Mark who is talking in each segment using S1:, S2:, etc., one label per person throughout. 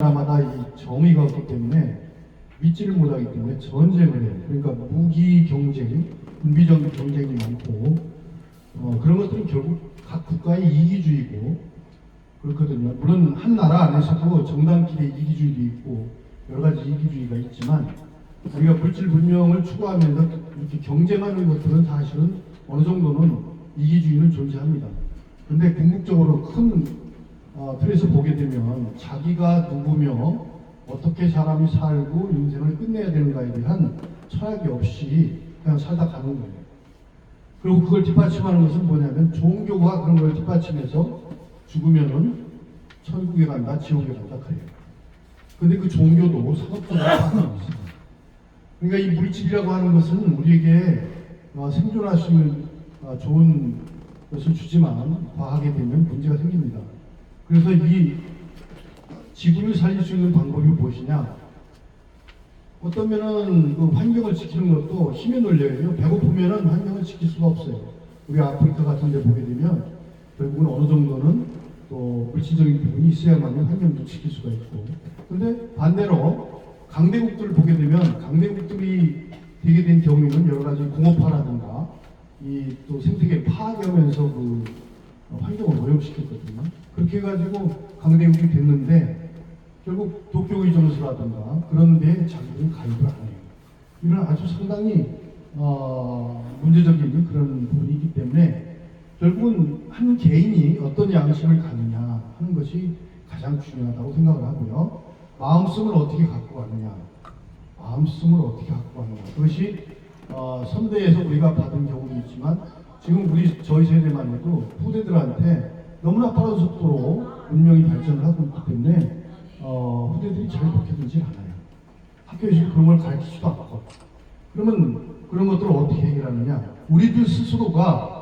S1: 나라마다 이 정의가 없기 때문에 믿지를 못하기 때문에 전쟁을 해요. 그러니까 무기 경쟁, 군비적 경쟁이 많고 그런 것들은 결국 각 국가의 이기주의고 그렇거든요. 물론 한 나라 안에서도 정당끼리 이기주의도 있고 여러 가지 이기주의가 있지만 우리가 물질 문명을 추구하면서 이렇게 경쟁하는 것들은 사실은 어느 정도는 이기주의는 존재합니다. 근데 궁극적으로 큰 틀에서 보게 되면 자기가 누구며 어떻게 사람이 살고 인생을 끝내야 되는가에 대한 철학이 없이 그냥 살다 가는 거예요. 그리고 그걸 뒷받침하는 것은 뭐냐면 종교가 그런 걸 뒷받침해서 죽으면은 천국에 간다, 지옥에 간다 그래요. 근데 그 종교도 상업적으로 하는 있어요. 그러니까 이 물질이라고 하는 것은 우리에게 생존할 수 있는 좋은 것을 주지만 과하게 되면 문제가 생깁니다. 그래서 이 지구를 살릴 수 있는 방법이 무엇이냐? 어떤 면은 그 환경을 지키는 것도 힘의 논리예요. 배고프면은 환경을 지킬 수가 없어요. 우리 아프리카 같은 데 보게 되면 결국은 어느 정도는 또 물질적인 부분이 있어야만 환경도 지킬 수가 있고. 그런데 반대로 강대국들을 보게 되면 강대국들이 되게 된 경우는 여러 가지 공업화라든가 이 또 생태계를 파괴하면서 그 환경을 오염시켰거든요. 그렇게 해가지고 강대국이 됐는데 결국 도쿄의정서라든가 그런 데 자기들은 가입을 안 해요. 이런 아주 상당히 문제적인 그런 부분이 있기 때문에 결국은 한 개인이 어떤 양심을 갖느냐 하는 것이 가장 중요하다고 생각을 하고요. 마음씀을 어떻게 갖고 가느냐, 마음씀을 어떻게 갖고 가느냐, 그것이 선대에서 우리가 받은 경우도 있지만 지금 저희 세대만 해도 후대들한테 너무나 빠른 속도로 문명이 발전을 하고 있기 때문에 후대들이 잘 먹혀들지 않아요. 학교에서 그런 걸 가르치지도 않고. 그러면 그런 것들을 어떻게 해결하느냐? 우리들 스스로가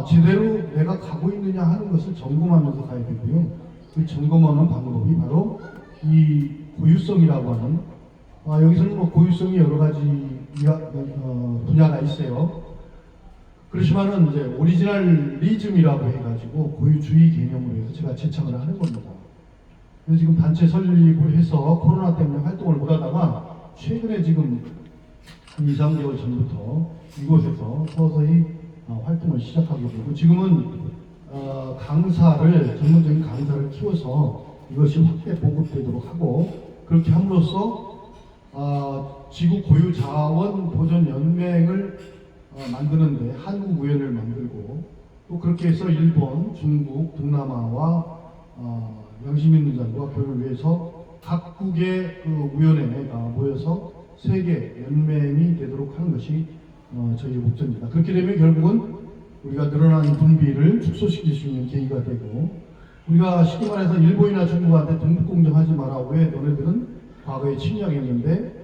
S1: 제대로 내가 가고 있느냐 하는 것을 점검하면서 가야 되고요. 그 점검하는 방법이 바로 이 고유성이라고 하는 여기서는 뭐 고유성이 여러 가지 분야가 있어요. 그렇지만은 이제 오리지널리즘이라고 해가지고 고유주의 개념으로 해서 제가 제창을 하는 겁니다. 그래서 지금 단체 설립을 해서 코로나 때문에 활동을 못하다가 최근에 지금 2, 3개월 전부터 이곳에서 서서히 활동을 시작하게 되고 지금은 전문적인 강사를 키워서 이것이 확대 보급되도록 하고 그렇게 함으로써 지구 고유 자원 보전 연맹을 만드는데 한국우연을 만들고 또 그렇게 해서 일본, 중국, 동남아와 양심 있는 자들과 교류를 위해서 각국의 그 우연회가 모여서 세계 연맹이 되도록 하는 것이 저희의 목적입니다. 그렇게 되면 결국은 우리가 늘어나는 분비를 축소시킬 수 있는 계기가 되고 우리가 쉽게 말해서 일본이나 중국한테 동북공정하지 마라. 왜 너네들은 과거에 침략했는데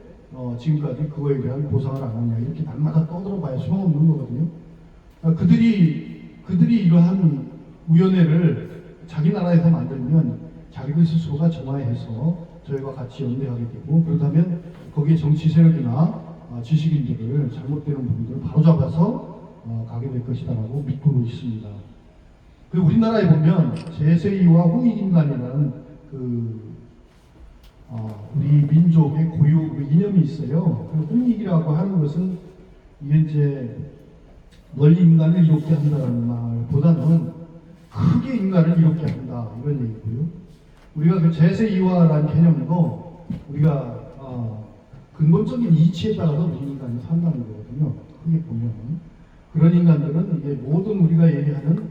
S1: 지금까지 그거에 대한 보상을 안 하냐 이렇게 날마다 떠들어봐야 소용없는 거거든요. 그들이 이러한 위원회를 자기 나라에서 만들면 자기들 스스로가 정화해서 저희와 같이 연대하게 되고 그렇다면 거기에 정치 세력이나 지식인들을 잘못되는 부분들을 바로잡아서 가게 될 것이다라고 믿고 있습니다. 그리고 우리나라에 보면 제세이와 홍익인간이라는 우리 민족의 고유 이념이 있어요. 그 홍익이라고 하는 것은 이게 이제 널리 인간을 이롭게 한다는 말보다는 크게 인간을 이롭게 한다 이런 얘기고요. 우리가 그 제세이화라는 개념도 우리가 근본적인 이치에 따라서 우리 인간이 산다는 거거든요. 크게 보면 그런 인간들은 이게 모든 우리가 얘기하는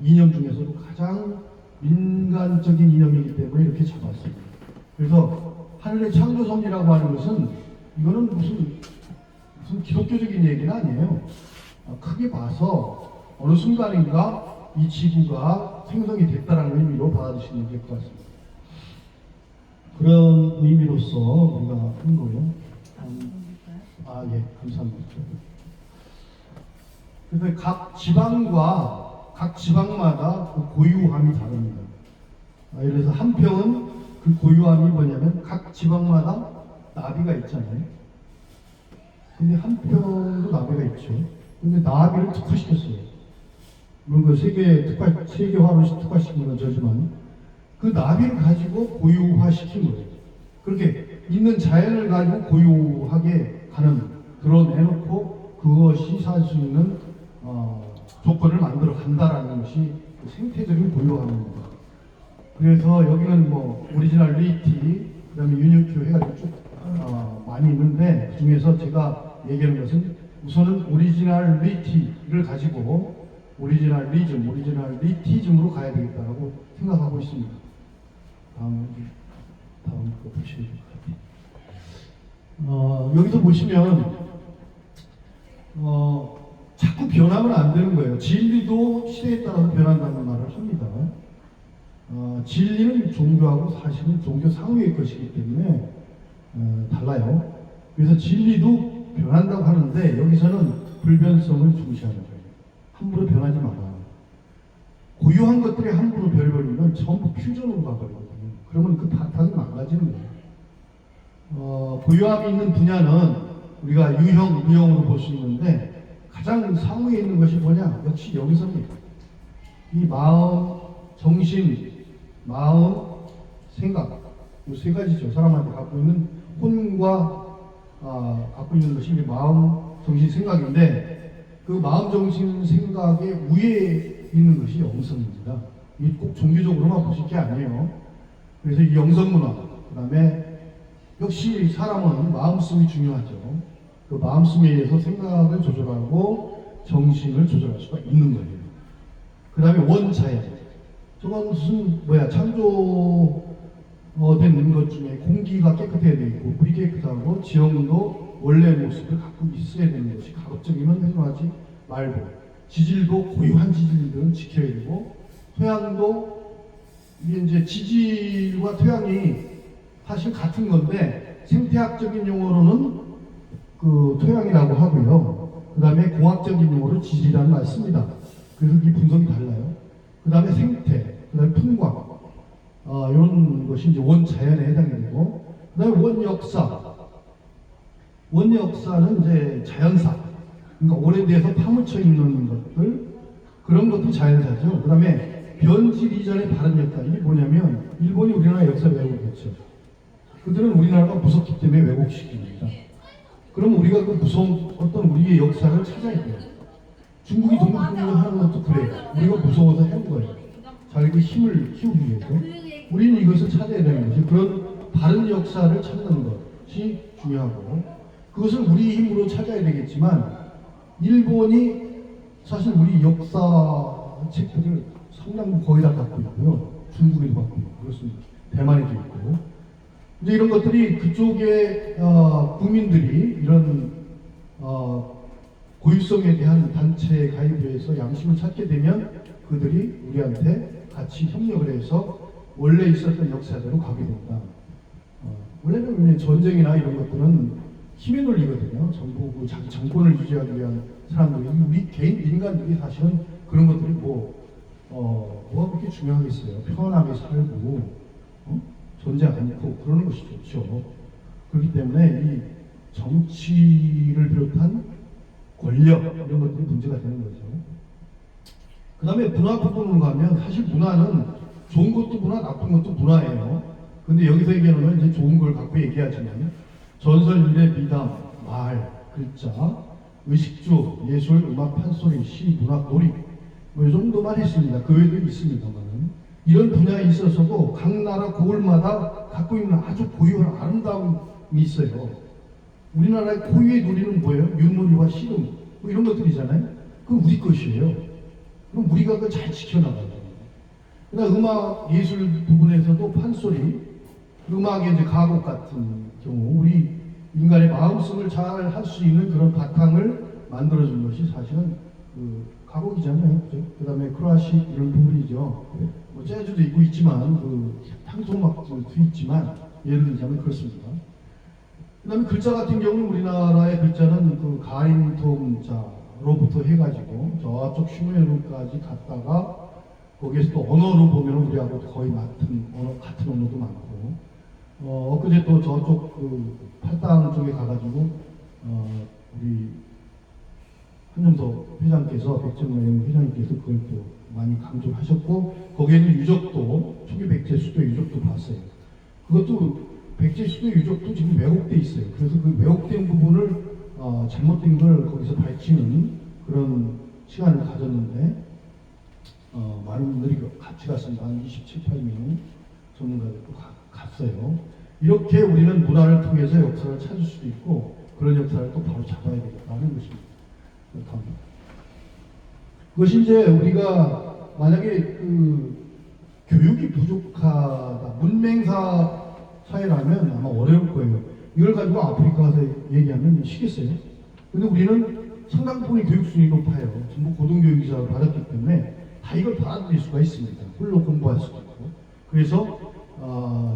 S1: 이념 중에서도 가장 민간적인 이념이기 때문에 이렇게 잡았습니다. 그래서 하늘의 창조성이라고 하는 것은 이거는 무슨 기독교적인 얘기는 아니에요. 크게 봐서 어느 순간인가 이 지구가 생성이 됐다는 의미로 받아들이시면 될 것 같습니다. 그런 의미로서 우리가 한 거예요. 예, 감사합니다. 그래서 각 지방마다 그 고유함이 다릅니다. 예를 들어서 한평은 그 고유함이 뭐냐면 각 지방마다 나비가 있잖아요. 근데 한평도 나비가 있죠. 근데 나비를 특화시켰어요. 물론 그 세계화로 특화시킨 건 저지만 그 나비를 가지고 고유화시킨 거예요. 그렇게 있는 자연을 가지고 고유하게 가는, 드러내놓고 그것이 살 수 있는 조건을 만들어 간다라는 것이 그 생태적인 고유함입니다. 그래서 여기는 뭐 오리지널 리티, 그다음에 유니큐 해가지고 쭉 많이 있는데, 그 중에서 제가 얘기하는 것은 우선은 오리지널 리티를 가지고 오리지널 리즘, 오리지널 리티즘으로 가야 되겠다라고 생각하고 있습니다. 다음 거 보시면 될 것 같아요. 여기서 보시면 자꾸 변하면 안 되는 거예요. 진리도 시대에 따라서 변한다는 말을 합니다. 진리는 종교하고 사실은 종교 상위의 것이기 때문에 달라요. 그래서 진리도 변한다고 하는데 여기서는 불변성을 중시하는 거예요. 함부로 변하지 마라. 고유한 것들이 함부로 변해버리면 전부 퓨전으로 가버리거든요. 그러면 그 바탕이 망가지는 거예요. 고유함이 있는 분야는 우리가 유형, 무형으로 볼 수 있는데 가장 상위에 있는 것이 뭐냐? 역시 여기서입니다. 이 마음, 정신, 마음, 생각, 이 세 가지죠. 사람한테 갖고 있는 혼과 갖고 있는 것이 마음, 정신, 생각인데 그 마음, 정신, 생각의 위에 있는 것이 영성입니다. 이 꼭 종교적으로만 보실 게 아니에요. 그래서 이 영성문화, 그 다음에 역시 사람은 마음씀이 중요하죠. 그 마음씀에 의해서 생각을 조절하고 정신을 조절할 수가 있는 거예요. 그 다음에 원자연. 저건 무슨 창조된 것 중에 공기가 깨끗해야 되고 물이 깨끗하고 지형도 원래의 모습을 갖고 있어야 되는 것이, 가급적이면 훼손하지 말고, 지질도 고유한 지질들은 지켜야 되고, 토양도 이게 이제 지질과 토양이 사실 같은 건데 생태학적인 용어로는 그 토양이라고 하고요. 그 다음에 공학적인 용어로 지질이라는 말 씁니다. 그래서 이 분석이 달라요. 그 다음에 생태, 그 다음에 풍광, 이런 것이 이제 원자연에 해당이 되고, 그 다음에 원역사. 원역사는 이제 자연사. 그러니까 오래돼서 파묻혀 있는 것들, 그런 것도 자연사죠. 그 다음에 변질 이전의 다른 역사. 이게 뭐냐면, 일본이 우리나라 역사 왜곡했죠. 그들은 우리나라가 무섭기 때문에 왜곡시킵니다. 그럼 우리가 그 무서운 어떤 우리의 역사를 찾아야 돼요. 중국이 독립운동을 하는 것도 그래요. 우리가 무서워서 한 거예요. 자기 힘을 키우기 위해서. 우리는 이것을 찾아야 되는 거지. 그런 바른 역사를 찾는 것이 중요하고, 그것을 우리 힘으로 찾아야 되겠지만, 일본이 사실 우리 역사 책들을 상당 거의 다 갖고 있고요. 중국에도 갖고 있고, 그렇습니다. 대만에도 있고. 이제 이런 것들이 그쪽의 국민들이 이런 고유성에 대한 단체에 가입해서 양심을 찾게 되면 그들이 우리한테 같이 협력을 해서 원래 있었던 역사대로 가게 된다. 원래는 전쟁이나 이런 것들은 힘의 논리거든요. 전부 그 자기 정권을 유지하기 위한 사람들이, 우리 개인 인간들이 사실은 그런 것들이 뭐가 그렇게 중요하겠어요. 편안하게 살고 전쟁 않고 그러는 것이 좋죠. 그렇기 때문에 이 정치를 비롯한 권력 이런 것들이 문제가 되는 거죠. 그 다음에 문화 부분으로 가면 사실 문화는 좋은 것도 문화, 나쁜 것도 문화예요. 근데 여기서 얘기하는 건 이제 좋은 걸 갖고 얘기하지만 전설, 유래, 미담, 말, 글자, 의식주, 예술, 음악, 판소리, 시, 문학, 놀이 이 정도만 했습니다. 그 외에도 있습니다만은 이런 분야에 있어서도 각 나라 고을마다 갖고 있는 아주 고유한 아름다움이 있어요. 우리나라의 고유의 놀이는 뭐예요? 윷놀이와 씨름 뭐 이런 것들이잖아요. 그건 우리 것이에요. 그럼 우리가 그걸 잘 지켜나가야 됩니다. 그다음 음악 예술 부분에서도 판소리, 음악의 이제 가곡 같은 경우 우리 인간의 마음속을 잘 할 수 있는 그런 바탕을 만들어준 것이 사실은 그 가곡이잖아요. 그 다음에 클래식 이런 부분이죠. 뭐 재즈도 있고 있지만 그 향토음악도 있지만 예를 들자면 그렇습니다. 그 다음에 글자 같은 경우는 우리나라의 글자는 그 가인토음자로부터 해가지고 저쪽 슈메르까지 갔다가 거기에서 또 언어로 보면 우리하고 거의 같은 언어도 많고, 엊그제 또 저쪽 그 팔당 쪽에 가가지고 우리 한정석 회장께서, 백정명 회장님께서 그걸 또 많이 강조하셨고 거기에는 유적도 초기 백제 수도 유적도 봤어요. 그것도 백제 수도 유적도 지금 왜곡돼 있어요. 그래서 그 왜곡된 부분을 잘못된 걸 거기서 밝히는 그런 시간을 가졌는데 많은 분들이 같이 갔습니다. 한 27, 8명 전문가들도 갔어요. 이렇게 우리는 문화를 통해서 역사를 찾을 수도 있고 그런 역사를 또 바로 잡아야 되겠다는 것입니다. 그렇답니다. 그것이 이제 우리가 만약에 그 교육이 부족하다, 문맹사 사회라면 아마 어려울 거예요. 이걸 가지고 아프리카 가서 얘기하면 쉬겠어요. 근데 우리는 상당 부분의 교육 수준이 높아요. 전부 고등교육이사를 받았기 때문에 다 이걸 받아들일 수가 있습니다. 홀로 공부할 수도 있고. 그래서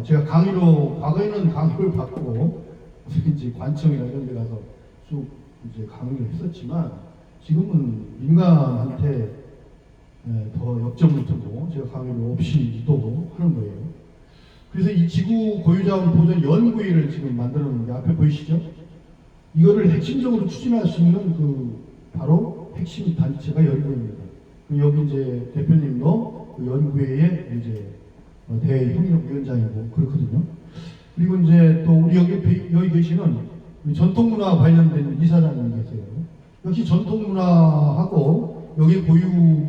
S1: 제가 과거에는 강의를 받고 이제 관청이나 이런 데 가서 쭉 이제 강의를 했었지만 지금은 민간한테 더 역점을 두고 제가 강의를 없이 또 하는 거예요. 그래서 이 지구 고유자원 보존 연구회를 지금 만들어 놓은 게 앞에 보이시죠? 이거를 핵심적으로 추진할 수 있는 바로 핵심 단체가 연구회입니다. 여기 이제 대표님도 그 연구회의 이제 대협력위원장이고 그렇거든요. 그리고 이제 또 우리 여기 계시는 전통문화 관련된 이사장님이 계세요. 역시 전통문화하고 여기 고유